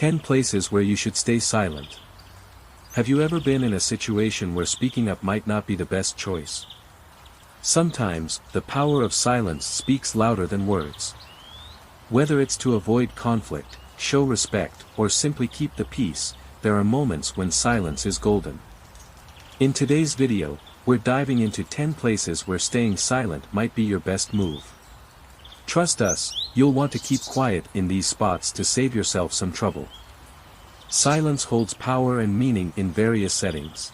10 places where you should stay silent. Have you ever been in a situation where speaking up might not be the best choice? Sometimes, the power of silence speaks louder than words. Whether it's to avoid conflict, show respect, or simply keep the peace, there are moments when silence is golden. In today's video, we're diving into 10 places where staying silent might be your best move. Trust us, you'll want to keep quiet in these spots to save yourself some trouble. Silence holds power and meaning in various settings.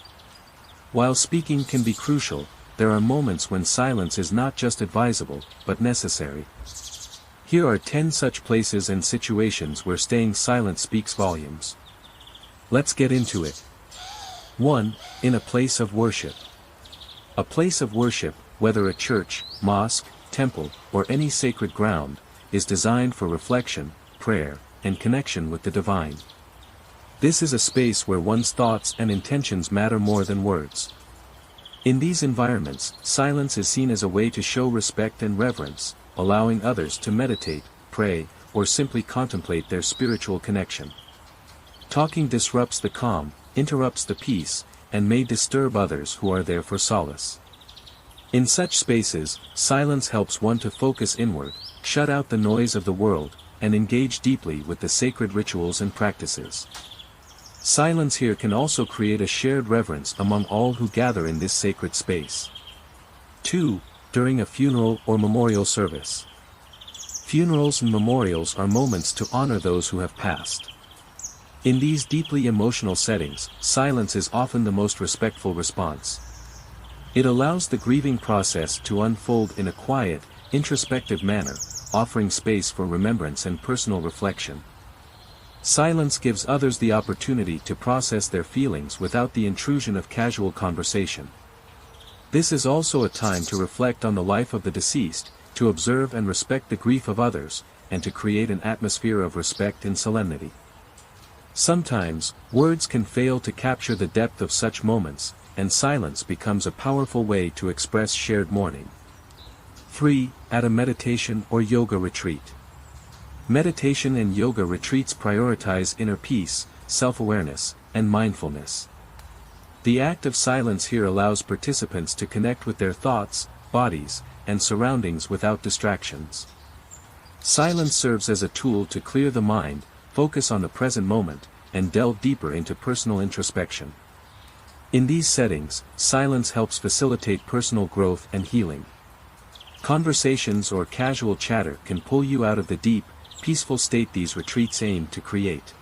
While speaking can be crucial, there are moments when silence is not just advisable, but necessary. Here are 10 such places and situations where staying silent speaks volumes. Let's get into it. 1. In a place of worship. A place of worship, whether a church, mosque, temple, or any sacred ground, is designed for reflection, prayer, and connection with the divine. This is a space where one's thoughts and intentions matter more than words. In these environments, silence is seen as a way to show respect and reverence, allowing others to meditate, pray, or simply contemplate their spiritual connection. Talking disrupts the calm, interrupts the peace, and may disturb others who are there for solace. In such spaces, silence helps one to focus inward, shut out the noise of the world, and engage deeply with the sacred rituals and practices. Silence here can also create a shared reverence among all who gather in this sacred space. 2. During a funeral or memorial service. Funerals and memorials are moments to honor those who have passed. In these deeply emotional settings, silence is often the most respectful response. It allows the grieving process to unfold in a quiet, introspective manner, offering space for remembrance and personal reflection. Silence gives others the opportunity to process their feelings without the intrusion of casual conversation. This is also a time to reflect on the life of the deceased, to observe and respect the grief of others, and to create an atmosphere of respect and solemnity. Sometimes, words can fail to capture the depth of such moments, and silence becomes a powerful way to express shared mourning. 3. At a meditation or yoga retreat. Meditation and yoga retreats prioritize inner peace, self-awareness, and mindfulness. The act of silence here allows participants to connect with their thoughts, bodies, and surroundings without distractions. Silence serves as a tool to clear the mind, focus on the present moment, and delve deeper into personal introspection. In these settings, silence helps facilitate personal growth and healing. Conversations or casual chatter can pull you out of the deep, peaceful state these retreats aim to create.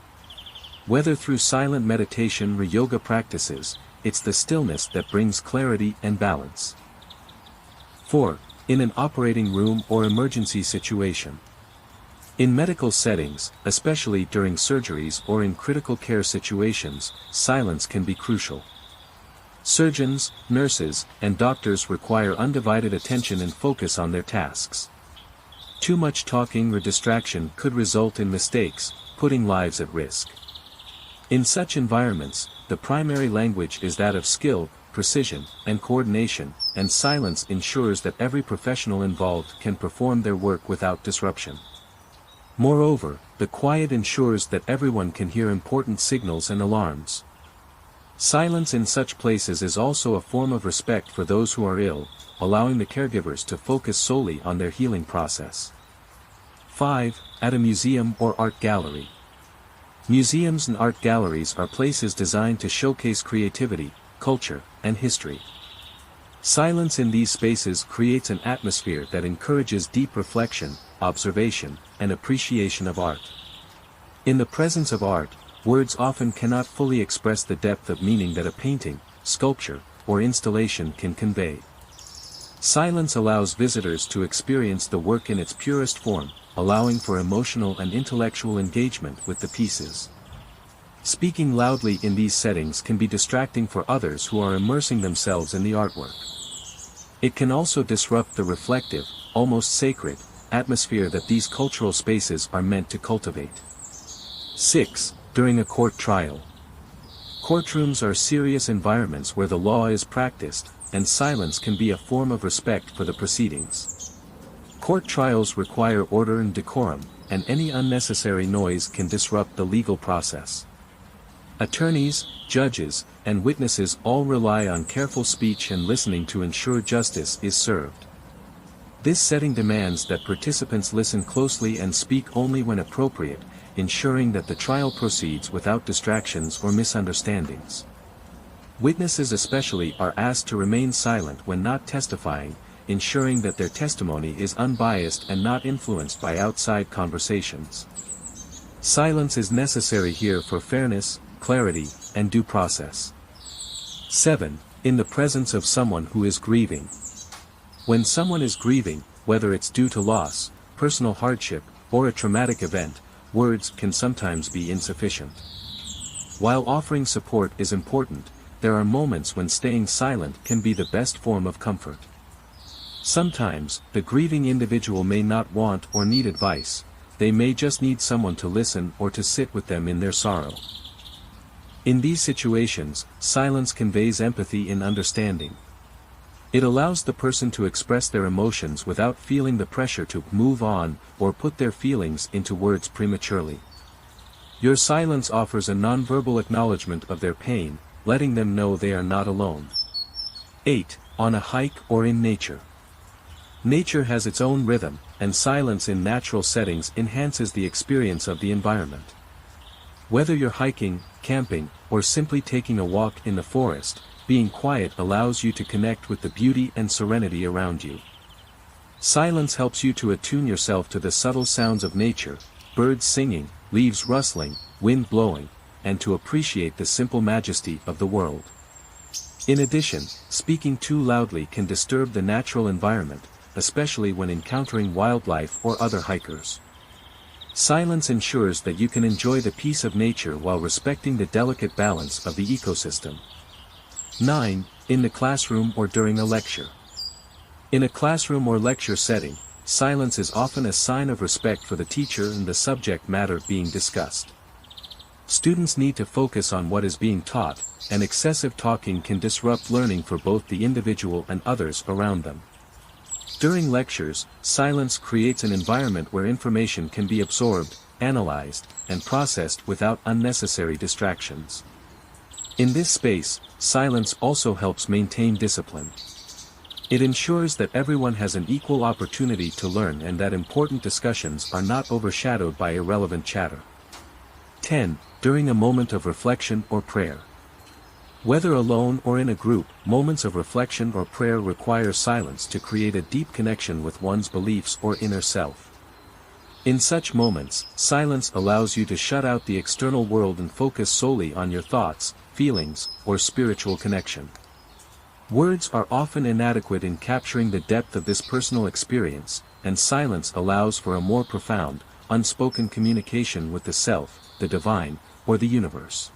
Whether through silent meditation or yoga practices, it's the stillness that brings clarity and balance. 4. In an operating room or emergency situation. In medical settings, especially during surgeries or in critical care situations, silence can be crucial. Surgeons, nurses, and doctors require undivided attention and focus on their tasks. Too much talking or distraction could result in mistakes, putting lives at risk. In such environments, the primary language is that of skill, precision, and coordination, and silence ensures that every professional involved can perform their work without disruption. Moreover, the quiet ensures that everyone can hear important signals and alarms. Silence in such places is also a form of respect for those who are ill, allowing the caregivers to focus solely on their healing process. 5. At a museum or art gallery. Museums and art galleries are places designed to showcase creativity, culture, and history. Silence in these spaces creates an atmosphere that encourages deep reflection, observation, and appreciation of art. In the presence of art, words often cannot fully express the depth of meaning that a painting, sculpture, or installation can convey. Silence allows visitors to experience the work in its purest form, allowing for emotional and intellectual engagement with the pieces. Speaking loudly in these settings can be distracting for others who are immersing themselves in the artwork. It can also disrupt the reflective, almost sacred, atmosphere that these cultural spaces are meant to cultivate. 6. During a court trial. Courtrooms are serious environments where the law is practiced, and silence can be a form of respect for the proceedings. Court trials require order and decorum, and any unnecessary noise can disrupt the legal process. Attorneys, judges, and witnesses all rely on careful speech and listening to ensure justice is served. This setting demands that participants listen closely and speak only when appropriate, ensuring that the trial proceeds without distractions or misunderstandings. Witnesses especially are asked to remain silent when not testifying, ensuring that their testimony is unbiased and not influenced by outside conversations. Silence is necessary here for fairness, clarity, and due process. 7. In the presence of someone who is grieving. When someone is grieving, whether it's due to loss, personal hardship, or a traumatic event, words can sometimes be insufficient. While offering support is important, there are moments when staying silent can be the best form of comfort. Sometimes, the grieving individual may not want or need advice, they may just need someone to listen or to sit with them in their sorrow. In these situations, silence conveys empathy and understanding. It allows the person to express their emotions without feeling the pressure to move on or put their feelings into words prematurely. Your silence offers a nonverbal acknowledgement of their pain, letting them know they are not alone. 8. On a hike or in nature. Nature has its own rhythm, and silence in natural settings enhances the experience of the environment. Whether you're hiking, camping, or simply taking a walk in the forest, being quiet allows you to connect with the beauty and serenity around you. Silence helps you to attune yourself to the subtle sounds of nature, birds singing, leaves rustling, wind blowing, and to appreciate the simple majesty of the world. In addition, speaking too loudly can disturb the natural environment, especially when encountering wildlife or other hikers. Silence ensures that you can enjoy the peace of nature while respecting the delicate balance of the ecosystem. 9. In the classroom or during a lecture. In a classroom or lecture setting, silence is often a sign of respect for the teacher and the subject matter being discussed. Students need to focus on what is being taught, and excessive talking can disrupt learning for both the individual and others around them. During lectures, silence creates an environment where information can be absorbed, analyzed, and processed without unnecessary distractions. In this space, silence also helps maintain discipline. It ensures that everyone has an equal opportunity to learn and that important discussions are not overshadowed by irrelevant chatter. 10. During a moment of reflection or prayer. Whether alone or in a group, moments of reflection or prayer require silence to create a deep connection with one's beliefs or inner self. In such moments, silence allows you to shut out the external world and focus solely on your thoughts, feelings, or spiritual connection. Words are often inadequate in capturing the depth of this personal experience, and silence allows for a more profound, unspoken communication with the self, the divine, or the universe.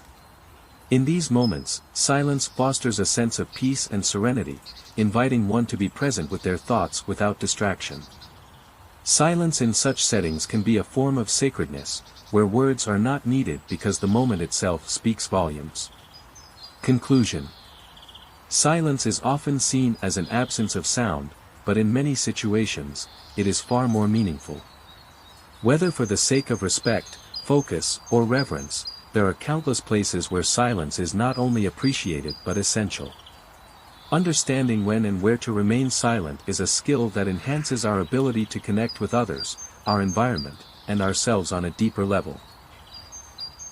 In these moments, silence fosters a sense of peace and serenity, inviting one to be present with their thoughts without distraction. Silence in such settings can be a form of sacredness, where words are not needed because the moment itself speaks volumes. Conclusion. Silence is often seen as an absence of sound, but in many situations, it is far more meaningful. Whether for the sake of respect, focus, or reverence, there are countless places where silence is not only appreciated but essential. Understanding when and where to remain silent is a skill that enhances our ability to connect with others, our environment, and ourselves on a deeper level.